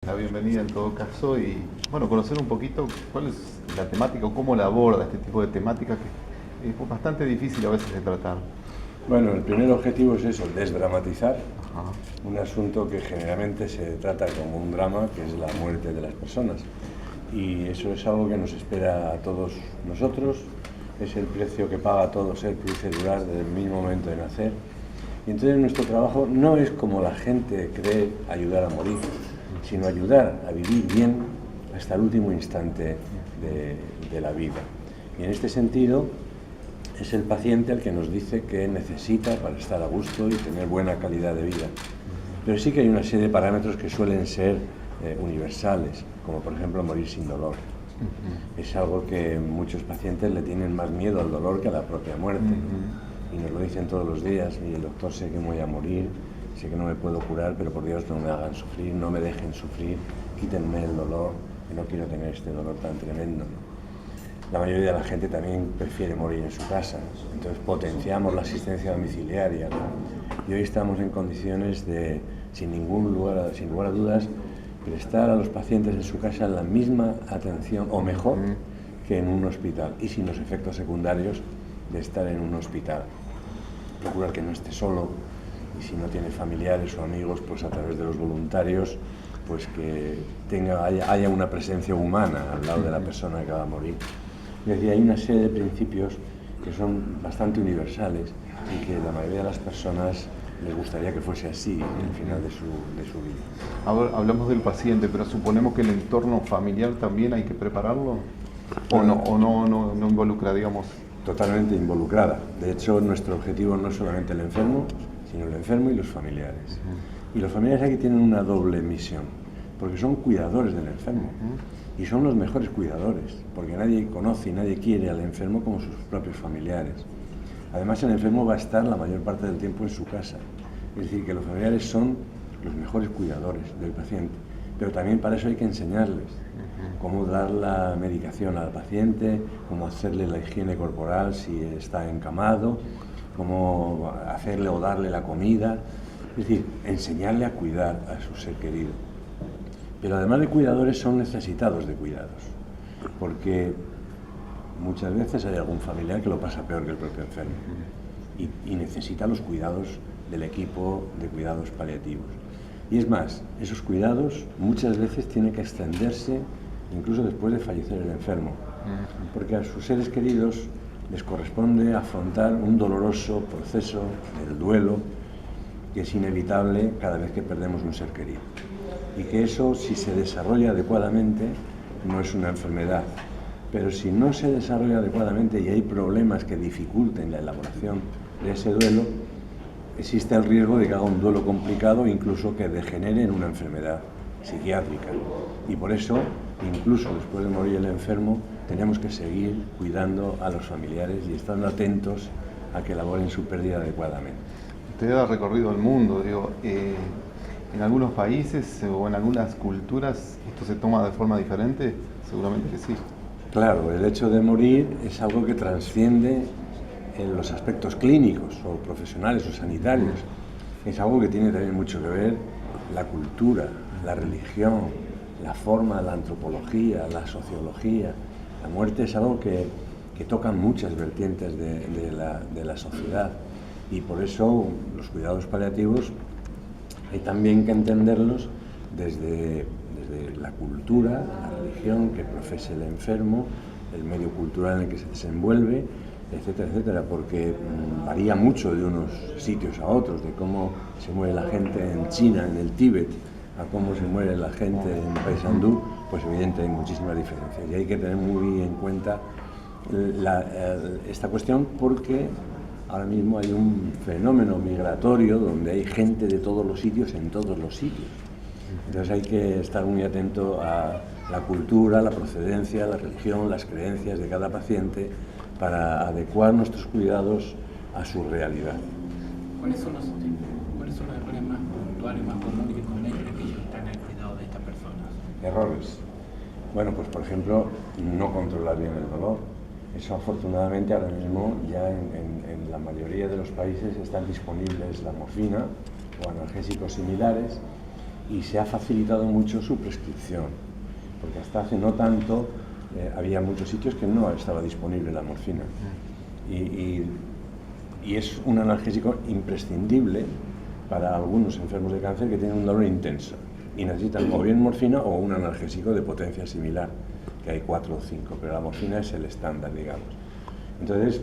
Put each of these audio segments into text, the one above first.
La bienvenida en todo caso y bueno, conocer un poquito cuál es la temática o cómo la aborda este tipo de temática que es bastante difícil a veces de tratar. Bueno, el primer objetivo es eso, desdramatizar Ajá. un asunto que generalmente se trata como un drama, que es la muerte de las personas. Y eso es algo que nos espera a todos nosotros, es el precio que paga todo ser pluricelular desde el mismo momento de nacer. Y entonces nuestro trabajo no es, como la gente cree, ayudar a morir, sino ayudar a vivir bien hasta el último instante de la vida. Y en este sentido es el paciente el que nos dice qué necesita para estar a gusto y tener buena calidad de vida. Pero sí que hay una serie de parámetros que suelen ser universales, como por ejemplo morir sin dolor. Es algo que muchos pacientes le tienen más miedo al dolor que a la propia muerte. Y nos lo dicen todos los días: y el doctor, sé que me voy a morir, sé que no me puedo curar, pero por Dios no me hagan sufrir, no me dejen sufrir, quítenme el dolor, que no quiero tener este dolor tan tremendo. La mayoría de la gente también prefiere morir en su casa, entonces potenciamos la asistencia domiciliaria, ¿no? Y hoy estamos en condiciones de, sin lugar a dudas, prestar a los pacientes en su casa la misma atención o mejor que en un hospital, y sin los efectos secundarios de estar en un hospital. Procurar que no esté solo, y si no tiene familiares o amigos, pues a través de los voluntarios, pues que haya una presencia humana al lado de la persona que va a morir. Es decir, hay una serie de principios que son bastante universales y que la mayoría de las personas les gustaría que fuese así al final de su vida. Ahora hablamos del paciente, pero suponemos que el entorno familiar también hay que prepararlo, o no involucra, digamos. Totalmente involucrada. De hecho, nuestro objetivo no es solamente el enfermo, sino el enfermo y los familiares. Y los familiares aquí tienen una doble misión, porque son cuidadores del enfermo. Y son los mejores cuidadores, porque nadie conoce y nadie quiere al enfermo como sus propios familiares. Además, el enfermo va a estar la mayor parte del tiempo en su casa. Es decir, que los familiares son los mejores cuidadores del paciente. Pero también para eso hay que enseñarles cómo dar la medicación al paciente, cómo hacerle la higiene corporal si está encamado, cómo hacerle o darle la comida. Es decir, enseñarle a cuidar a su ser querido. Pero además de cuidadores, son necesitados de cuidados, porque muchas veces hay algún familiar que lo pasa peor que el propio enfermo y necesita los cuidados del equipo de cuidados paliativos. Y es más, esos cuidados muchas veces tienen que extenderse incluso después de fallecer el enfermo, porque a sus seres queridos les corresponde afrontar un doloroso proceso del duelo que es inevitable cada vez que perdemos un ser querido. Y que eso, si se desarrolla adecuadamente, no es una enfermedad. Pero si no se desarrolla adecuadamente y hay problemas que dificulten la elaboración de ese duelo, existe el riesgo de que haga un duelo complicado, incluso que degenere en una enfermedad psiquiátrica. Y por eso, incluso después de morir el enfermo, tenemos que seguir cuidando a los familiares y estando atentos a que elaboren su pérdida adecuadamente. Usted ha recorrido el mundo, digo, en algunos países o en algunas culturas esto se toma de forma diferente, seguramente que sí. Claro, el hecho de morir es algo que trasciende en los aspectos clínicos o profesionales o sanitarios. Es algo que tiene también mucho que ver la cultura, la religión, la forma, la antropología, la sociología. La muerte es algo que toca muchas vertientes de la sociedad, y por eso los cuidados paliativos hay también que entenderlos desde la cultura, la religión que profese el enfermo, el medio cultural en el que se desenvuelve, etcétera, etcétera, porque varía mucho de unos sitios a otros, de cómo se muere la gente en China, en el Tíbet, a cómo se muere la gente en Paysandú. Pues evidentemente hay muchísimas diferencias y hay que tener muy en cuenta esta cuestión, porque ahora mismo hay un fenómeno migratorio donde hay gente de todos los sitios en todos los sitios. Entonces hay que estar muy atento a la cultura, la procedencia, la religión, las creencias de cada paciente para adecuar nuestros cuidados a su realidad. ¿Cuáles son los errores más puntuales, más comunes que cometen aquellos que están al cuidado de estas personas? Errores. Bueno, pues por ejemplo, no controlar bien el dolor. Eso afortunadamente ahora mismo ya en la mayoría de los países están disponibles la morfina o analgésicos similares, y se ha facilitado mucho su prescripción, porque hasta hace no tanto había muchos sitios que no estaba disponible la morfina. Y es un analgésico imprescindible para algunos enfermos de cáncer que tienen un dolor intenso y necesitan o bien morfina o un analgésico de potencia similar, que hay 4 o 5, pero la morfina es el estándar, digamos. Entonces,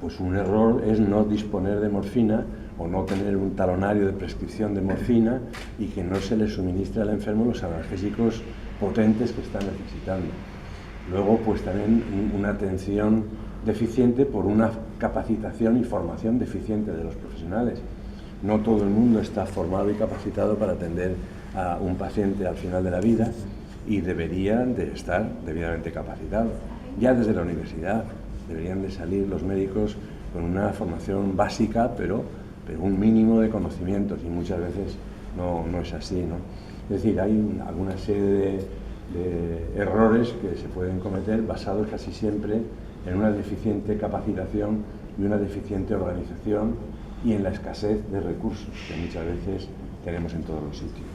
pues un error es no disponer de morfina o no tener un talonario de prescripción de morfina y que no se le suministre al enfermo los analgésicos potentes que está necesitando. Luego, pues también una atención deficiente por una capacitación y formación deficiente de los profesionales. No todo el mundo está formado y capacitado para atender a un paciente al final de la vida y deberían de estar debidamente capacitados. Ya desde la universidad deberían de salir los médicos con una formación básica, pero un mínimo de conocimientos, y muchas veces no es así, ¿no? Es decir, hay alguna serie de errores que se pueden cometer basados casi siempre en una deficiente capacitación y una deficiente organización y en la escasez de recursos que muchas veces tenemos en todos los sitios.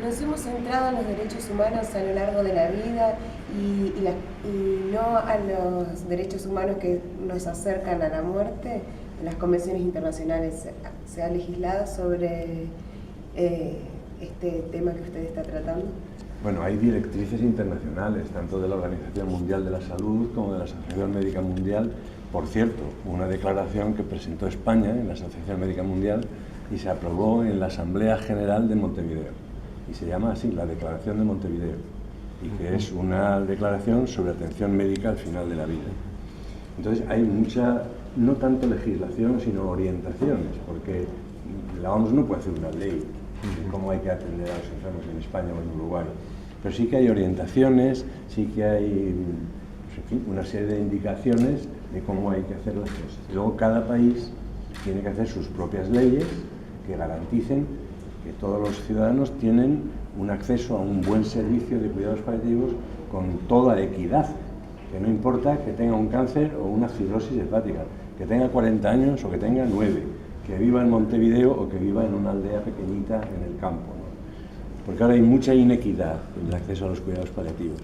Nos hemos centrado en los derechos humanos a lo largo de la vida y no a los derechos humanos que nos acercan a la muerte. En las convenciones internacionales se ha legislado sobre este tema que usted está tratando. Bueno, hay directrices internacionales, tanto de la Organización Mundial de la Salud como de la Asociación Médica Mundial. Por cierto, una declaración que presentó España en la Asociación Médica Mundial y se aprobó en la Asamblea General de Montevideo. Y se llama así, la Declaración de Montevideo, y que es una declaración sobre atención médica al final de la vida. Entonces hay mucha, no tanto legislación, sino orientaciones, porque la OMS no puede hacer una ley de cómo hay que atender a los enfermos en España o en Uruguay, pero sí que hay orientaciones, sí que hay, en fin, una serie de indicaciones de cómo hay que hacer las cosas. Y luego cada país tiene que hacer sus propias leyes que garanticen que todos los ciudadanos tienen un acceso a un buen servicio de cuidados paliativos con toda equidad, que no importa que tenga un cáncer o una cirrosis hepática, que tenga 40 años o que tenga 9, que viva en Montevideo o que viva en una aldea pequeñita en el campo, ¿no? Porque ahora hay mucha inequidad en el acceso a los cuidados paliativos.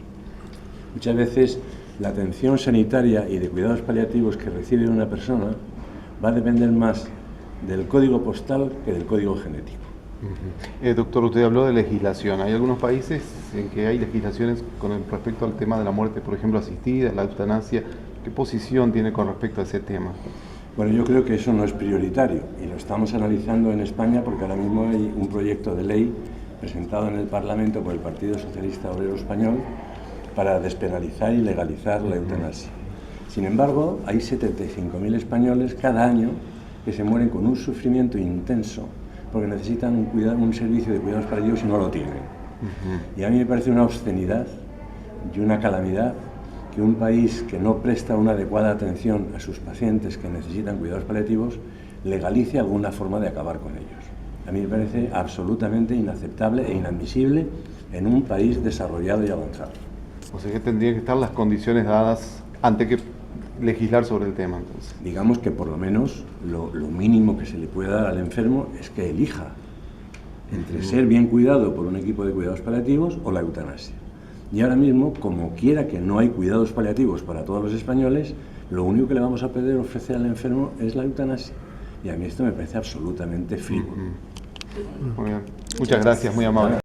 Muchas veces la atención sanitaria y de cuidados paliativos que recibe una persona va a depender más del código postal que del código genético. Doctor, usted habló de legislación. ¿Hay algunos países en que hay legislaciones con respecto al tema de la muerte, por ejemplo, asistida, la eutanasia? ¿Qué posición tiene con respecto a ese tema? Bueno, yo creo que eso no es prioritario y lo estamos analizando en España porque ahora mismo hay un proyecto de ley presentado en el Parlamento por el Partido Socialista Obrero Español para despenalizar y legalizar la eutanasia. Sin embargo, hay 75.000 españoles cada año que se mueren con un sufrimiento intenso porque necesitan un servicio de cuidados paliativos y no lo tienen. Y a mí me parece una obscenidad y una calamidad que un país que no presta una adecuada atención a sus pacientes que necesitan cuidados paliativos legalice alguna forma de acabar con ellos. A mí me parece absolutamente inaceptable e inadmisible en un país desarrollado y avanzado. O sea que tendrían que estar las condiciones dadas antes que legislar sobre el tema, entonces. Digamos que por lo menos lo mínimo que se le puede dar al enfermo es que elija entre ser bien cuidado por un equipo de cuidados paliativos o la eutanasia. Y ahora mismo, como quiera que no hay cuidados paliativos para todos los españoles, lo único que le vamos a poder ofrecer al enfermo es la eutanasia. Y a mí esto me parece absolutamente frívolo. Muy bien. Muchas gracias, muy amable.